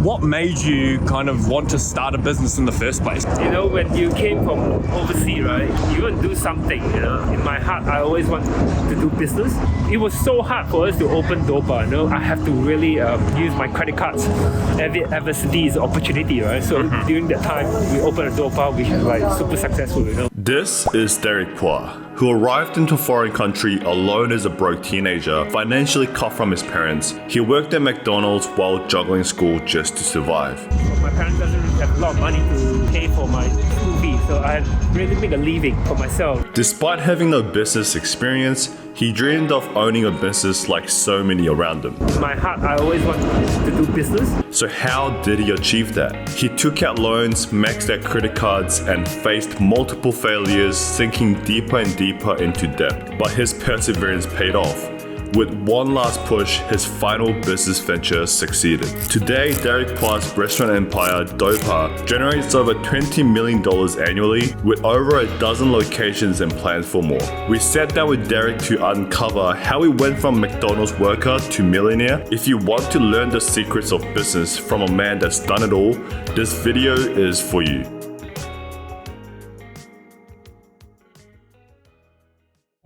what made you kind of want to start a business in the first place? You know, when you came from overseas, right, you want to do something, you know. In my heart, I always want to do business. It was so hard for us to open Dopa, you know. I have to really use my credit cards. Ever see the opportunity, right? So during that time, we opened a Dopa, which is like super successful, you know. This is Derek Puah, who arrived into a foreign country alone as a broke teenager, financially cut from his parents. He worked at McDonald's while juggling school just to survive. My parents doesn't have a lot of money to pay for my school fees, so I had really make a living for myself. Despite having no business experience, he dreamed of owning a business like so many around him. In my heart, I always wanted to do business. So how did he achieve that? He took out loans, maxed out credit cards, and faced multiple failures, sinking deeper and deeper into debt. But his perseverance paid off. With one last push, his final business venture succeeded. Today, Derek Puah's restaurant empire, Dopa, generates over $20 million annually, with over a dozen locations and plans for more. We sat down with Derek to uncover how he went from McDonald's worker to millionaire. If you want to learn the secrets of business from a man that's done it all, this video is for you.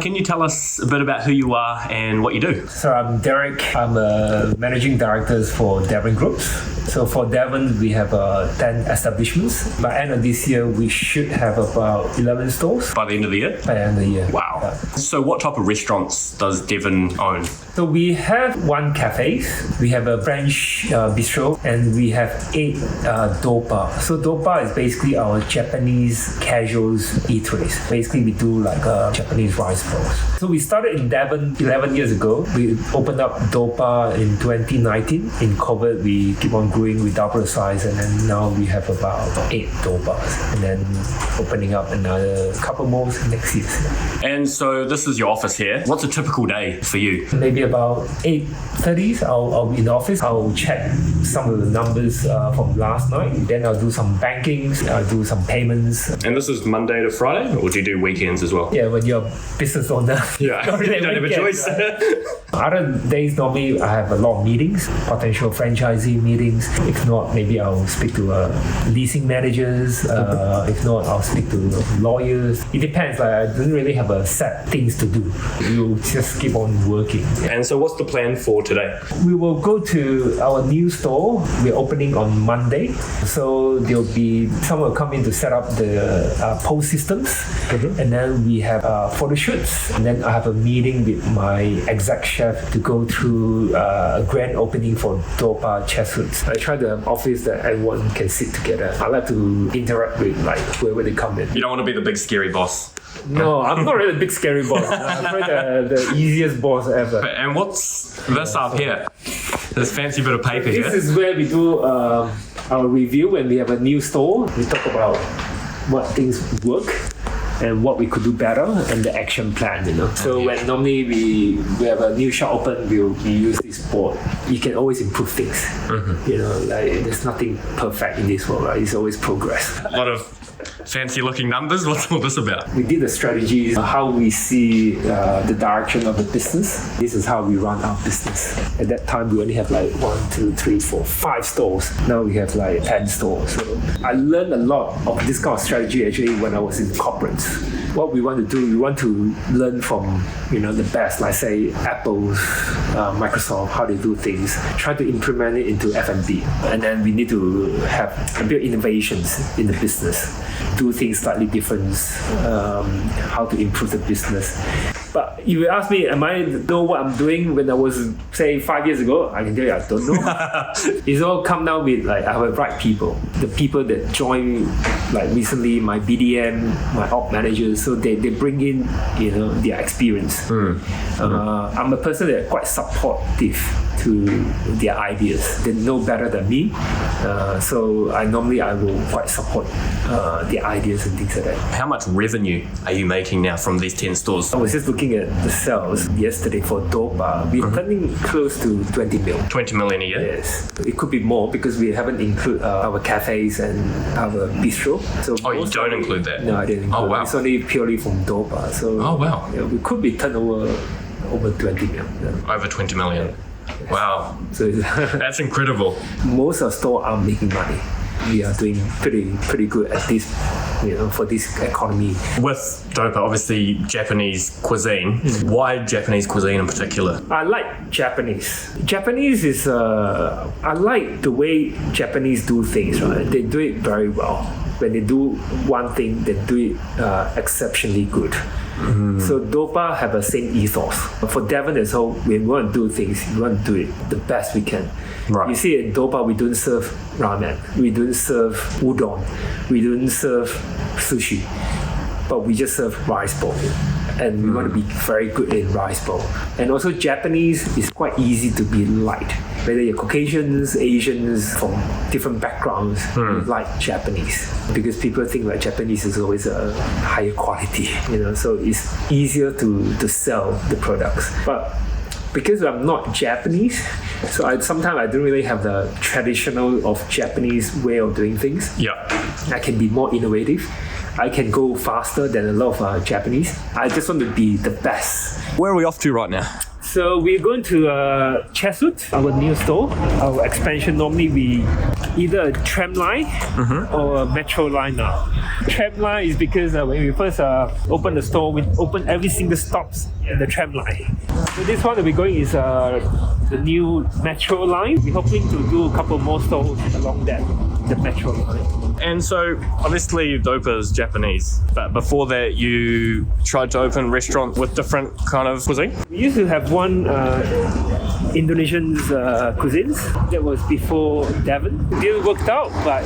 Can you tell us a bit about who you are and what you do? So I'm Derek. I'm a managing director for Devon Group. So for Devon, we have 10 establishments. By end of this year, we should have about 11 stores. By the end of the year? By the end of the year. Wow. Yeah. So what type of restaurants does Devon own? So we have 1 cafe, we have a French bistro, and we have 8 Dopa. So Dopa is basically our Japanese casuals eateries. Basically, we do like Japanese rice bowls. So we started in Devon 11 years ago. We opened up Dopa in 2019. In COVID, we keep on growing, we double the size, and then now we have about 8 Dopas, and then opening up another couple more next year. And so this is your office here. What's a typical day for you? Maybe about 8:30, I'll be in the office. I'll check some of the numbers from last night. Then I'll do some bankings, I'll do some payments. And this is Monday to Friday, or do you do weekends as well? Yeah, when you're a business owner, Yeah, you don't have a choice. Other days, normally I have a lot of meetings, potential franchisee meetings. If not, maybe I'll speak to leasing managers. If not, I'll speak to lawyers. It depends. I don't really have a set things to do. We'll just keep on working. And so what's the plan for today? We will go to our new store. We're opening on Monday. So there'll be someone will come in to set up the post systems. And then we have photo shoots. And then I have a meeting with my exec chef to go through a grand opening for Dopa Cheshoots. I try to have an office that everyone can sit together. I like to interact with like whoever they come in. You don't want to be the big scary boss. No, I'm not really a big scary boss. I'm probably the easiest boss ever. And what's this up here? This fancy bit of paper here. This is where we do our review when we have a new store. We talk about what things work and what we could do better and the action plan, you know. So when normally we have a new shop open, we use this board. You can always improve things. You know, like there's nothing perfect in this world, right? It's always progress. A lot of fancy looking numbers. What's all this about? We did the strategies, how we see the direction of the business. This is how we run our business. At that time, we only have like 1, 2, 3, 4, 5 stores. Now we have like 10 stores. So I learned a lot of this kind of strategy actually when I was in corporates. What we want to do, we want to learn from, you know, the best, like say Apple, Microsoft, how they do things, try to implement it into F&B. And then we need to have a bit of innovations in the business, do things slightly different, how to improve the business. But if you ask me, am I know what I'm doing when I was, say, 5 years ago? I can tell you I don't know. It's all come down with like I have the right people. The people that join, like recently, my BDM, my op managers, so they bring in, you know, their experience. I'm a person that quite supportive to their ideas. They know better than me. So I will quite support their ideas and things like that. How much revenue are you making now from these 10 stores? I was just looking at the sales yesterday for Dopa. We're turning close to 20 mil. 20 million a year? Yes. It could be more because we haven't included our cafes and our bistro. So you don't include that? No, I didn't include. Oh, wow. It's only purely from Dopa. So oh, wow. Yeah, we could be turnover over 20 mil. Yeah. Over 20 million. Wow, So that's incredible. most of the store are making money. We are doing pretty good at this, for this economy. With Dopa, obviously Japanese cuisine. Why Japanese cuisine in particular? I like Japanese. Japanese is, I like the way Japanese do things, right? They do it very well. When they do one thing, they do it exceptionally good. So Dopa have the same ethos. For Devon as well, when we want to do things, we want to do it the best we can. Right. You see, in Dopa, we don't serve ramen, we don't serve udon, we don't serve sushi, but we just serve rice bowl. And we want to be very good in rice bowl. And also Japanese is quite easy to be liked. Whether you're Caucasians, Asians from different backgrounds, like Japanese. Because people think like Japanese is always a higher quality, so it's easier to sell the products. But because I'm not Japanese, so sometimes I don't really have the traditional of Japanese way of doing things. Yeah. I can be more innovative. I can go faster than a lot of Japanese. I just want to be the best. Where are we off to right now? So we're going to Chesut, our new store. Our expansion, normally we either a tram line or a metro line now. Tram line is because when we first opened the store, we opened every single stops in the tram line. So this one that we're going is the new metro line. We're hoping to do a couple more stores along the metro line. And so, obviously, Dopa is Japanese, but before that, you tried to open a restaurant with different kind of cuisine? We used to have one Indonesian cuisines. That was before Devon. It didn't work out, but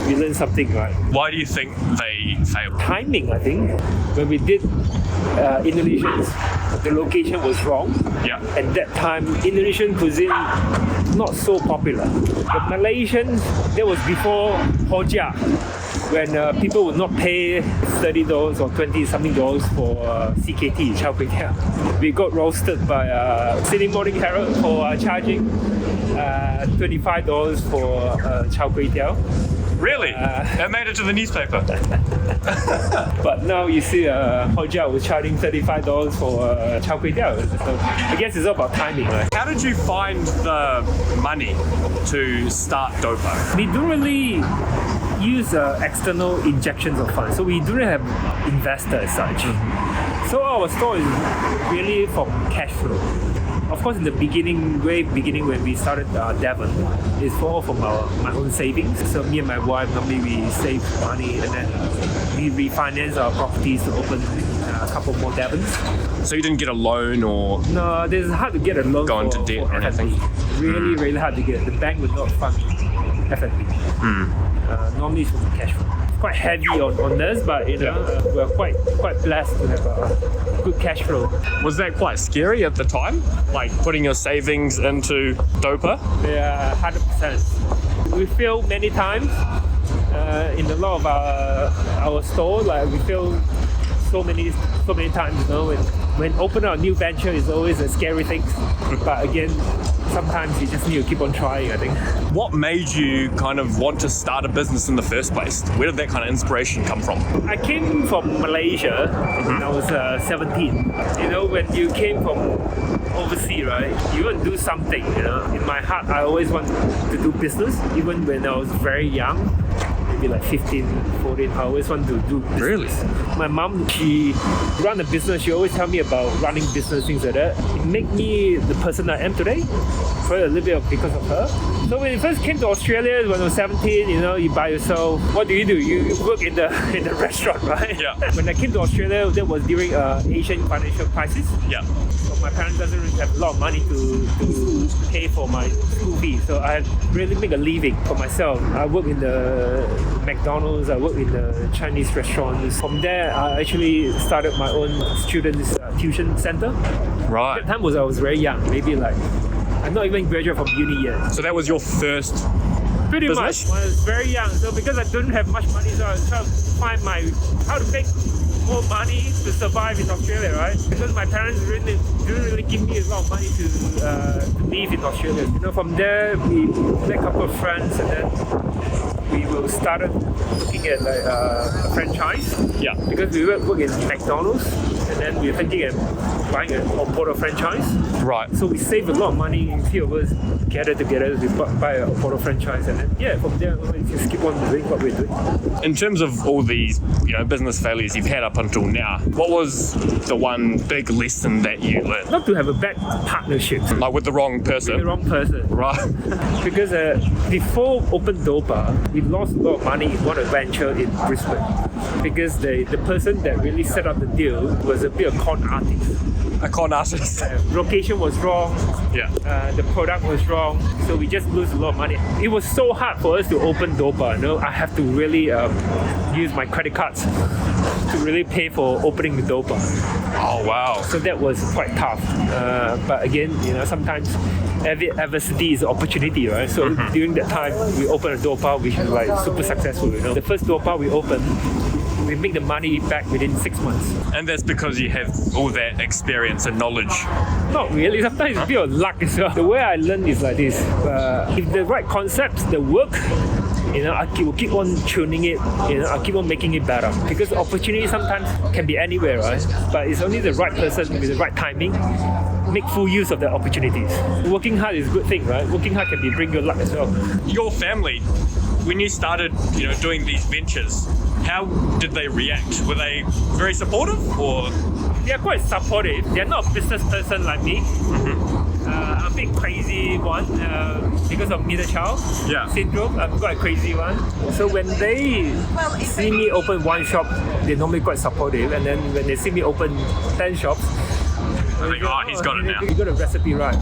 we learned something, right? Why do you think they failed? Timing, I think. When we did Indonesians, the location was wrong. Yeah. At that time, Indonesian cuisine not so popular. The Malaysians, that was before Hoja, when people would not pay $30 or $20-something for CKT, Chao Kway Teow. We got roasted by Sydney Morning Herald for charging $25 for Chao Kway Teow. Really? That made it to the newspaper. But now you see Hoja was charging $35 for Chao Kway Teow. So I guess it's all about timing, right? How did you find the money to start Dopa? We don't really use external injections of funds, so we don't have investors as such. So our store is really from cash flow. Of course, in the way beginning when we started Devon, it's all from my own savings. So me and my wife, normally we save money and then we refinance our properties to open a couple more Devons. So you didn't get a loan or? No, it's hard to get a loan go into debt or anything? Really hard to get. The bank would not fund F&B. Normally it's from cash flow. Quite heavy on this, but we're quite blessed to have a good cash flow. Was that quite scary at the time? Like putting your savings into Dopa? Yeah, 100%. We failed many times in a lot of our store. Like we failed so many times. When opening a new venture is always a scary thing. But again, sometimes you just need to keep on trying, I think. What made you kind of want to start a business in the first place? Where did that kind of inspiration come from? I came from Malaysia when I was 17. When you came from overseas, right, you want to do something, In my heart, I always want to do business, even when I was very young. Maybe like 15, 14, I always want to do business. Really? My mom, she ran a business. She always tell me about running business, things like that. It made me the person I am today, for a little bit because of her. So when you first came to Australia, when I was 17, you by yourself. What do? You work in the restaurant, right? Yeah. When I came to Australia, that was during Asian financial crisis. Yeah. So my parents doesn't really have a lot of money to pay for my school fees. So I really make a living for myself. I work in the McDonalds, I work in the Chinese restaurants. From there, I actually started my own students' tuition center. Right. That time I was very young, maybe like, I'm not even graduate from uni yet. So that was your first Pretty business? much. When I was very young, so because I didn't have much money, so I was trying to find how to make more money to survive in Australia, right? Because my parents didn't really give me a lot of money to live in Australia. From there, we met a couple of friends, and then we started looking at like a franchise. Yeah. Because we work in McDonald's, and then we were thinking buying a Porter franchise. Right. So we saved a lot of money. A few of us gathered together to buy a Porter franchise, and then from there we just keep on doing what we're doing. In terms of all these, business failures you've had up until now, what was the one big lesson that you learned? Not to have a bad partnership. Like with the wrong person? The wrong person. Right. Because before Open Dopa, we lost a lot of money in one adventure in Brisbane. Because the person that really set up the deal was a bit of con artist. A con artist. Location was wrong. Yeah. The product was wrong. So we just lose a lot of money. It was so hard for us to open Dopa. I have to really use my credit cards to really pay for opening the Dopa. Oh, wow. So that was quite tough. But again, sometimes every adversity is an opportunity, right? So during that time, we opened a Dopa, which was like super successful. The first Dopa we opened, we make the money back within 6 months. And that's because you have all that experience and knowledge. Not really. Sometimes it's a bit of luck as well. The way I learned is like this. If the right concepts that work, I will keep on tuning it. I keep on making it better. Because opportunity sometimes can be anywhere, right? But it's only the right person with the right timing. Make full use of the opportunities. Working hard is a good thing, right? Working hard can bring you luck as well. Your family, when you started, doing these ventures, how did they react? Were they very supportive, or? They are quite supportive. They are not a business person like me. A bit crazy one because of middle child syndrome. I'm quite a crazy one. So when they see me open one shop, they're normally quite supportive. And then when they see me open 10 shops, I think, he's got it now. You got the recipe right?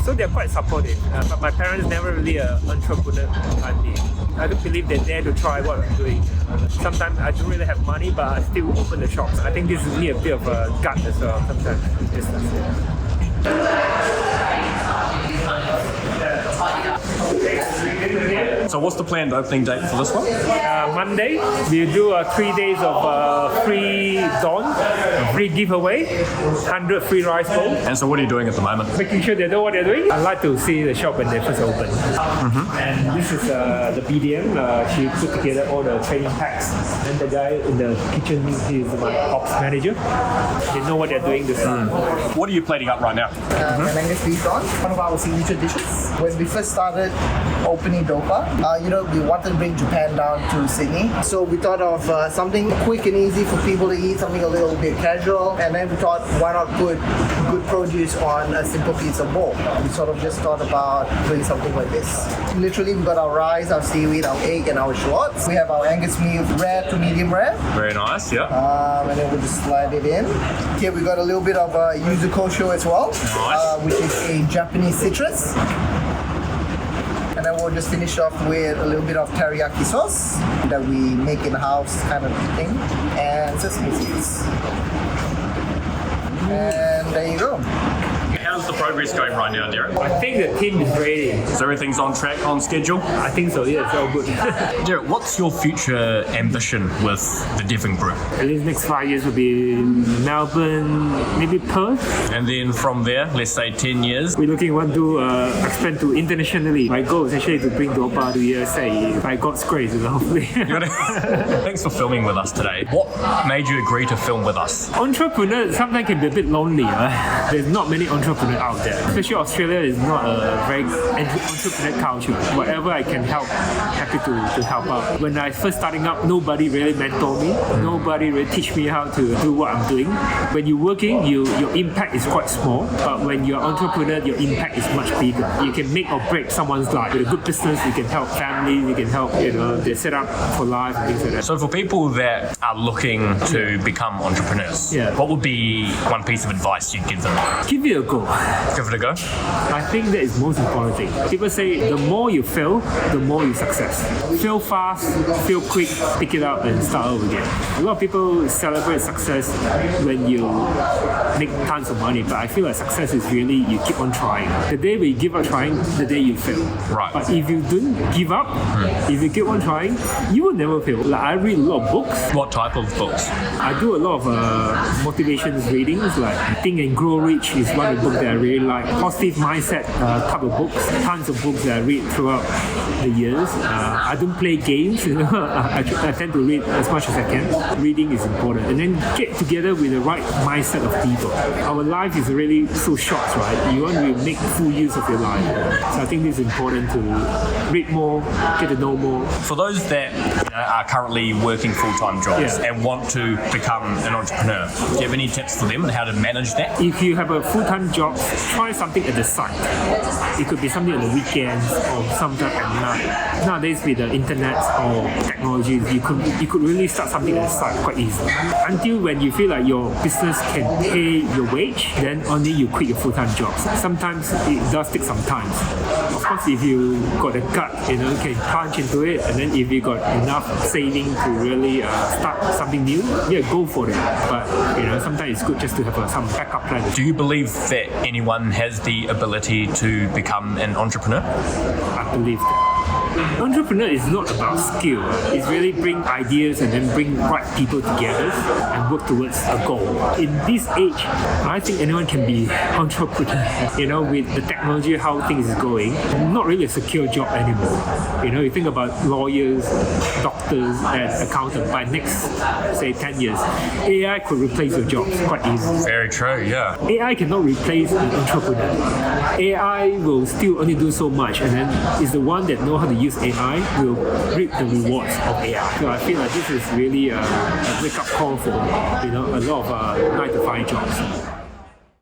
So they're quite supportive. But my parents never really an entrepreneur like me. I don't believe they dare to try what I'm doing. Sometimes I don't really have money, but I still open the shops. I think this is me a bit of a gut as well sometimes in business. So what's the planned opening date for this one? Monday, we do 3 days of free dawn, free giveaway, 100 free rice bowls. And so what are you doing at the moment? Making sure they know what they're doing. I like to see the shop when they first open. And this is the BDM. She put together all the training packs. And the guy in the kitchen, he's my ops manager. They know what they're doing this time. What are you plating up right now? An Angus beef dawn, one of our signature dishes. When we first started opening Dopa, we wanted to bring Japan down to Sydney. So we thought of something quick and easy for people to eat, something a little bit casual. And then we thought, why not put good produce on a simple pizza bowl? We sort of just thought about doing something like this. Literally, we've got our rice, our seaweed, our egg, and our Schwartz. We have our Angus meat, rare to medium rare. Very nice, yeah. And then we'll just slide it in. Here we got a little bit of yuzu kosho as well, which is a Japanese citrus. And then we'll just finish off with a little bit of teriyaki sauce that we make in-house kind of thing, and sesame seeds. And there you go. How's the progress going right now, Derek? I think the team is ready. So everything's on track, on schedule? I think so, yeah, it's all good. Derek, what's your future ambition with the Devon Group? At least next 5 years will be Melbourne, maybe Perth. And then from there, let's say 10 years? We're looking want to expand to internationally. My goal is actually to bring Dopa to USA by God's grace, hopefully. Thanks for filming with us today. What made you agree to film with us? Entrepreneurs sometimes can be a bit lonely. There's not many entrepreneurs out there. Especially Australia is not a very entrepreneur culture. Whatever I can help, happy to help out. When I first starting up, nobody really mentor me. Nobody really teach me how to do what I'm doing. When you're working, your impact is quite small. But when you're an entrepreneur, your impact is much bigger. You can make or break someone's life. With a good business, you can help families, you can help, they set up for life and things like that. So for people that are looking to become entrepreneurs, what would be one piece of advice you'd give them? Give it a go. Give it a go? I think that is most important thing. People say the more you fail, the more you success. Fail fast, fail quick, pick it up and start over again. A lot of people celebrate success when you make tons of money, but I feel like success is really you keep on trying. The day we give up trying, the day you fail. Right. But if you don't give up, if you keep on trying, you will never fail. Like I read a lot of books. What type of books? I do a lot of motivation readings, like Think and Grow Rich is one of the books that I really like. Positive mindset type of books, tons of books that I read throughout the years. I don't play games, I tend to read as much as I can. Reading is important. And then get together with the right mindset of people. Our life is really so short, right? You want to make full use of your life. So I think it's important to read more, get to know more. For those that are currently working full-time jobs and want to become an entrepreneur, do you have any tips for them on how to manage that? If you have a full-time job, try something at the side. It could be something on the weekends or sometime at night. Nowadays with the internet or technology, you could really start something at the side quite easily. Until when you feel like your business can pay your wage, then only you quit your full-time job. Sometimes it does take some time. Of course, if you got the gut, you can plunge into it, and then if you got enough saving to really start something new, go for it. But sometimes it's good just to have some backup plan. Do you believe that anyone has the ability to become an entrepreneur? I believe that. Entrepreneur is not about skill. It's really bring ideas and then bring right people together and work towards a goal. In this age, I think anyone can be entrepreneur. With the technology, how things is going, not really a secure job anymore. You think about lawyers, doctors, and accountants. By next, say, 10 years, AI could replace your jobs quite easily. Very true, yeah. AI cannot replace an entrepreneur. AI will still only do so much, and then is the one that know how to use AI will reap the rewards of AI. So I feel like this is really a wake-up call for a lot of 9-to-5 jobs.